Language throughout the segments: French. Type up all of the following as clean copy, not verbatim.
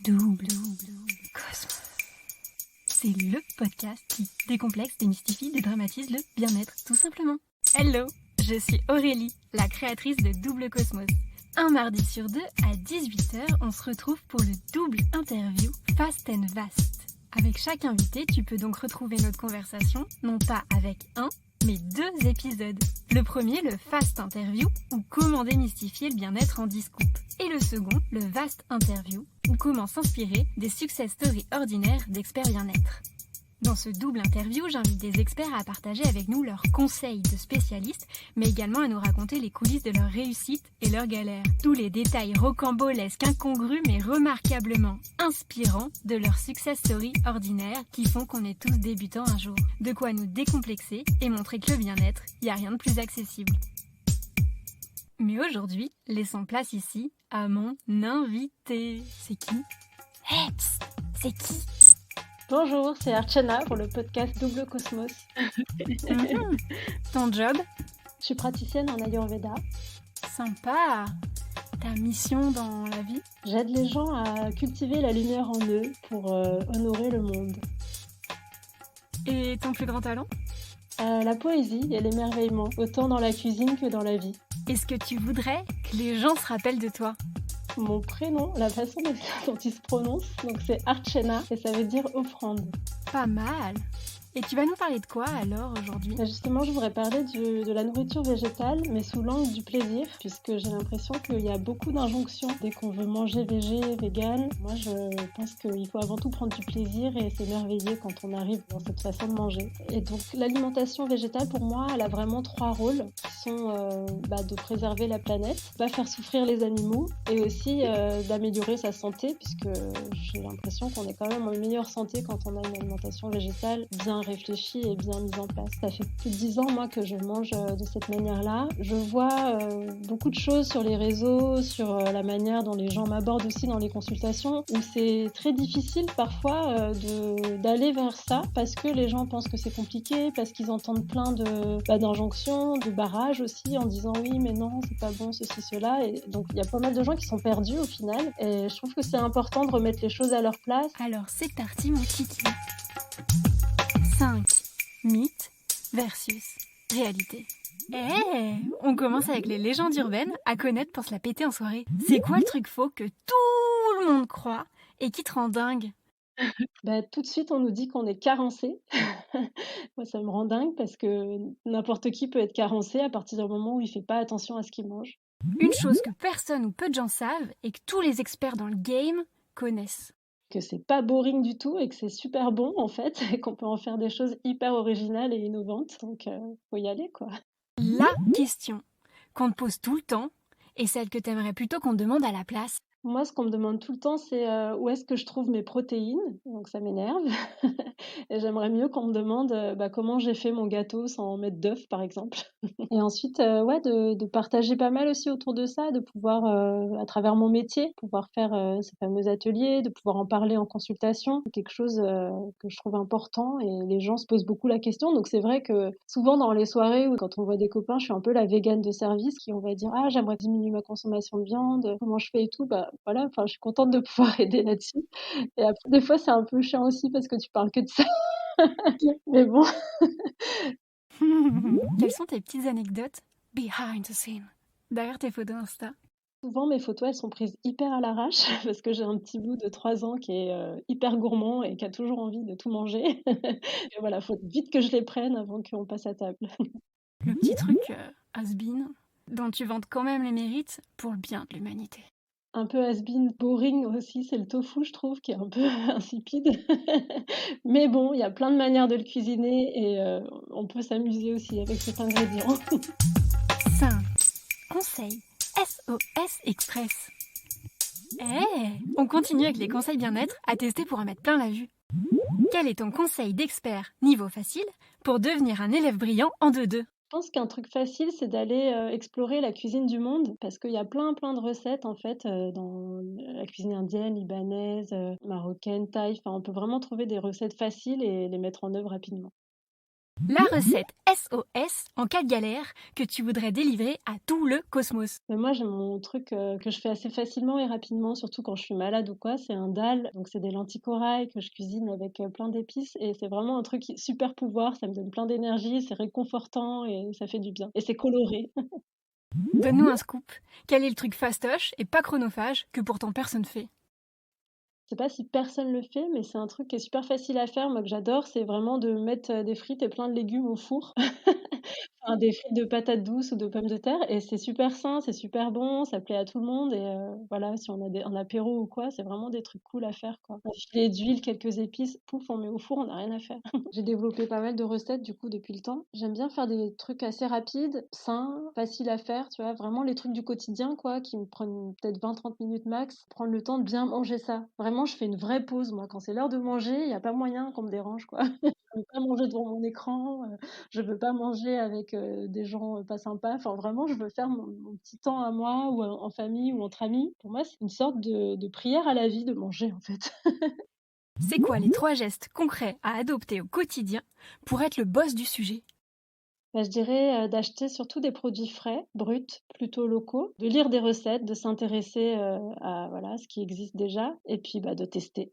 Double Cosmos. C'est le podcast qui décomplexe, démystifie, dédramatise le bien-être, tout simplement. Hello, je suis Aurélie, la créatrice de Double Cosmos. Un mardi sur deux, à 18h, on se retrouve pour le double interview Fast and Vast. Avec chaque invité, tu peux donc retrouver notre conversation, non pas avec un, mais 2 épisodes. Le premier, le Fast Interview, ou comment démystifier le bien-être en 10 scoops. Et le second, le Vast Interview, ou comment s'inspirer des success stories ordinaires d'experts bien-être. Dans ce double interview, j'invite des experts à partager avec nous leurs conseils de spécialistes, mais également à nous raconter les coulisses de leur réussite et leurs galères. Tous les détails rocambolesques, incongrus, mais remarquablement inspirants de leurs success stories ordinaires qui font qu'on est tous débutants un jour. De quoi nous décomplexer et montrer que le bien-être, il n'y a rien de plus accessible. Mais aujourd'hui, laissons place ici à mon invité. C'est qui ? Hey, psst, c'est qui ? Bonjour, c'est Archana pour le podcast Double Cosmos. Ton job ? Je suis praticienne en Ayurveda. Sympa. Ta mission dans la vie ? J'aide les gens à cultiver la lumière en eux pour honorer le monde. Et ton plus grand talent ? La poésie et l'émerveillement, autant dans la cuisine que dans la vie. Est-ce que tu voudrais que les gens se rappellent de toi ? Mon prénom, la façon dont il se prononce, donc c'est Archana et ça veut dire offrande. Pas mal. Et tu vas nous parler de quoi alors aujourd'hui ? Justement, je voudrais parler de la nourriture végétale, mais sous l'angle du plaisir, puisque j'ai l'impression qu'il y a beaucoup d'injonctions dès qu'on veut manger végé, vegan. Moi, je pense qu'il faut avant tout prendre du plaisir et s'émerveiller quand on arrive dans cette façon de manger. Et donc, l'alimentation végétale, pour moi, elle a vraiment 3 rôles, qui sont de préserver la planète, pas faire souffrir les animaux, et aussi d'améliorer sa santé, puisque j'ai l'impression qu'on est quand même en meilleure santé quand on a une alimentation végétale bien réfléchie et bien mise en place. Ça fait plus de 10 ans, moi, que je mange de cette manière-là. Je vois beaucoup de choses sur les réseaux, sur la manière dont les gens m'abordent aussi dans les consultations, où c'est très difficile parfois d'aller vers ça, parce que les gens pensent que c'est compliqué, parce qu'ils entendent plein d'injonctions, de barrages aussi, en disant oui, mais non, c'est pas bon, ceci, cela. Et donc, il y a pas mal de gens qui sont perdus au final. Et je trouve que c'est important de remettre les choses à leur place. Alors, c'est parti, mon kiki. 5 mythes versus réalité. On commence avec les légendes urbaines à connaître pour se la péter en soirée. C'est quoi le truc faux que tout le monde croit et qui te rend dingue ? Tout de suite, on nous dit qu'on est carencé. Moi, ça me rend dingue parce que n'importe qui peut être carencé à partir du moment où il fait pas attention à ce qu'il mange. Une chose que personne ou peu de gens savent et que tous les experts dans le game connaissent. Que c'est pas boring du tout et que c'est super bon en fait, et qu'on peut en faire des choses hyper originales et innovantes. Donc, faut y aller, quoi. La question qu'on te pose tout le temps et celle que t'aimerais plutôt qu'on te demande à la place. Moi, ce qu'on me demande tout le temps, c'est où est-ce que je trouve mes protéines. Donc, ça m'énerve. Et j'aimerais mieux qu'on me demande comment j'ai fait mon gâteau sans mettre d'œufs, par exemple. Et ensuite, de partager pas mal aussi autour de ça, de pouvoir, à travers mon métier, pouvoir faire ces fameux ateliers, de pouvoir en parler en consultation. C'est quelque chose que je trouve important et les gens se posent beaucoup la question. Donc, c'est vrai que souvent dans les soirées ou quand on voit des copains, je suis un peu la végane de service qui, on va dire, ah, j'aimerais diminuer ma consommation de viande, comment je fais et tout. Voilà, enfin, je suis contente de pouvoir aider là-dessus. Et après, des fois, c'est un peu chiant aussi parce que tu parles que de ça. Mais bon. Quelles sont tes petites anecdotes behind the scene derrière tes photos Insta ? Souvent, mes photos, elles sont prises hyper à l'arrache parce que j'ai un petit bout de 3 ans qui est hyper gourmand et qui a toujours envie de tout manger. Et voilà, faut vite que je les prenne avant qu'on passe à table. Le petit truc has-been dont tu vantes quand même les mérites pour le bien de l'humanité. Un peu has-been, boring aussi, c'est le tofu, je trouve, qui est un peu insipide. Mais bon, il y a plein de manières de le cuisiner et on peut s'amuser aussi avec cet ingrédient. 5 conseils SOS Express. On continue avec les conseils bien-être à tester pour en mettre plein la vue. Quel est ton conseil d'expert niveau facile pour devenir un élève brillant en 2-2 ? Je pense qu'un truc facile, c'est d'aller explorer la cuisine du monde parce qu'il y a plein de recettes en fait dans la cuisine indienne, libanaise, marocaine, thaï. Enfin, on peut vraiment trouver des recettes faciles et les mettre en œuvre rapidement. La recette SOS en cas de galère que tu voudrais délivrer à tout le cosmos. Mais moi, j'ai mon truc que je fais assez facilement et rapidement, surtout quand je suis malade ou quoi, c'est un dal. Donc, c'est des lentilles corail que je cuisine avec plein d'épices. Et c'est vraiment un truc super pouvoir. Ça me donne plein d'énergie, c'est réconfortant et ça fait du bien. Et c'est coloré. Donne-nous un scoop. Quel est le truc fastoche et pas chronophage que pourtant personne fait? Je sais pas si personne le fait, mais c'est un truc qui est super facile à faire, moi que j'adore, c'est vraiment de mettre des frites et plein de légumes au four. Enfin, des frites de patates douces ou de pommes de terre et c'est super sain, c'est super bon, ça plaît à tout le monde et voilà, si on a un apéro ou quoi, c'est vraiment des trucs cool à faire, quoi. Un filet d'huile, quelques épices, pouf, on met au four, on n'a rien à faire. J'ai développé pas mal de recettes, du coup, depuis le temps. J'aime bien faire des trucs assez rapides, sains, faciles à faire, tu vois? Vraiment les trucs du quotidien, quoi, qui me prennent peut-être 20-30 minutes max. Prendre le temps de bien manger ça. Vraiment, je fais une vraie pause, moi. Quand c'est l'heure de manger, il y a pas moyen qu'on me dérange, quoi. Je veux pas manger devant mon écran, je veux pas manger avec des gens pas sympas. Enfin, vraiment, je veux faire mon petit temps à moi ou en famille ou entre amis. Pour moi, c'est une sorte de prière à la vie de manger, en fait. C'est quoi les 3 gestes concrets à adopter au quotidien pour être le boss du sujet? Bah, je dirais d'acheter surtout des produits frais, bruts, plutôt locaux, de lire des recettes, de s'intéresser à voilà, ce qui existe déjà, et puis bah, de tester.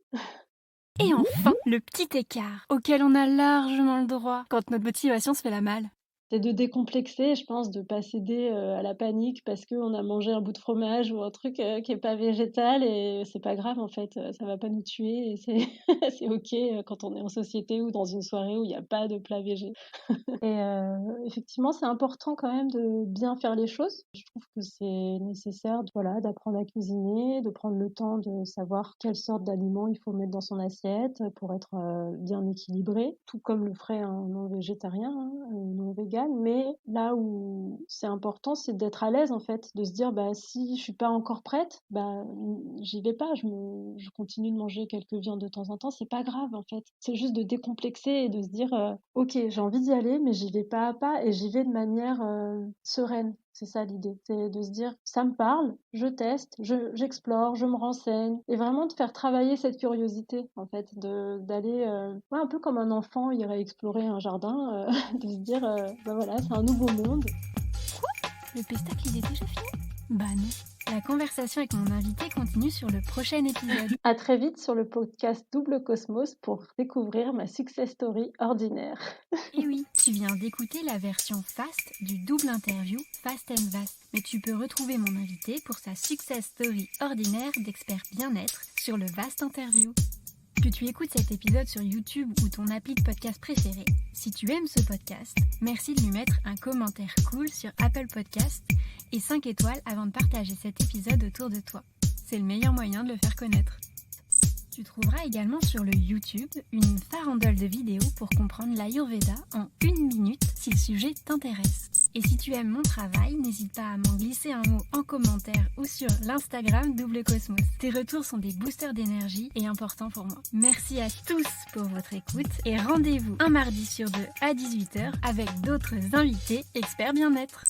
Et enfin, le petit écart auquel on a largement le droit quand notre motivation se fait la malle. C'est de décomplexer, je pense, de pas céder à la panique parce qu'on a mangé un bout de fromage ou un truc qui est pas végétal et c'est pas grave en fait, ça va pas nous tuer et c'est c'est OK quand on est en société ou dans une soirée où il y a pas de plat végé. Et effectivement, c'est important quand même de bien faire les choses. Je trouve que c'est nécessaire, voilà, d'apprendre à cuisiner, de prendre le temps de savoir quelle sorte d'aliments il faut mettre dans son assiette pour être bien équilibré, tout comme le ferait un non végétarien, hein, ou non vegan. Mais là où c'est important, c'est d'être à l'aise en fait, de se dire bah si je suis pas encore prête, bah j'y vais pas, je continue de manger quelques viandes de temps en temps, c'est pas grave en fait. C'est juste de décomplexer et de se dire ok, j'ai envie d'y aller, mais j'y vais pas à pas et j'y vais de manière sereine. C'est ça l'idée, c'est de se dire ça me parle, je teste, j'explore, je me renseigne et vraiment de faire travailler cette curiosité en fait, d'aller ouais, un peu comme un enfant irait explorer un jardin, de se dire bah voilà, c'est un nouveau monde. Le pestacle, il est déjà fini? Bah non. La conversation avec mon invité continue sur le prochain épisode. À très vite sur le podcast Double Cosmos pour découvrir ma success story ordinaire. Et oui, tu viens d'écouter la version fast du double interview Fast and Vast. Mais tu peux retrouver mon invité pour sa success story ordinaire d'expert bien-être sur le Vast Interview. Que tu écoutes cet épisode sur YouTube ou ton appli de podcast préféré, si tu aimes ce podcast, merci de lui mettre un commentaire cool sur Apple Podcasts et 5 étoiles avant de partager cet épisode autour de toi. C'est le meilleur moyen de le faire connaître. Tu trouveras également sur le YouTube une farandole de vidéos pour comprendre l'Ayurveda en 1 minute si le sujet t'intéresse. Et si tu aimes mon travail, n'hésite pas à m'en glisser un mot en commentaire ou sur l'Instagram Double Cosmos. Tes retours sont des boosters d'énergie et importants pour moi. Merci à tous pour votre écoute et rendez-vous un mardi sur 2 à 18h avec d'autres invités experts bien-être.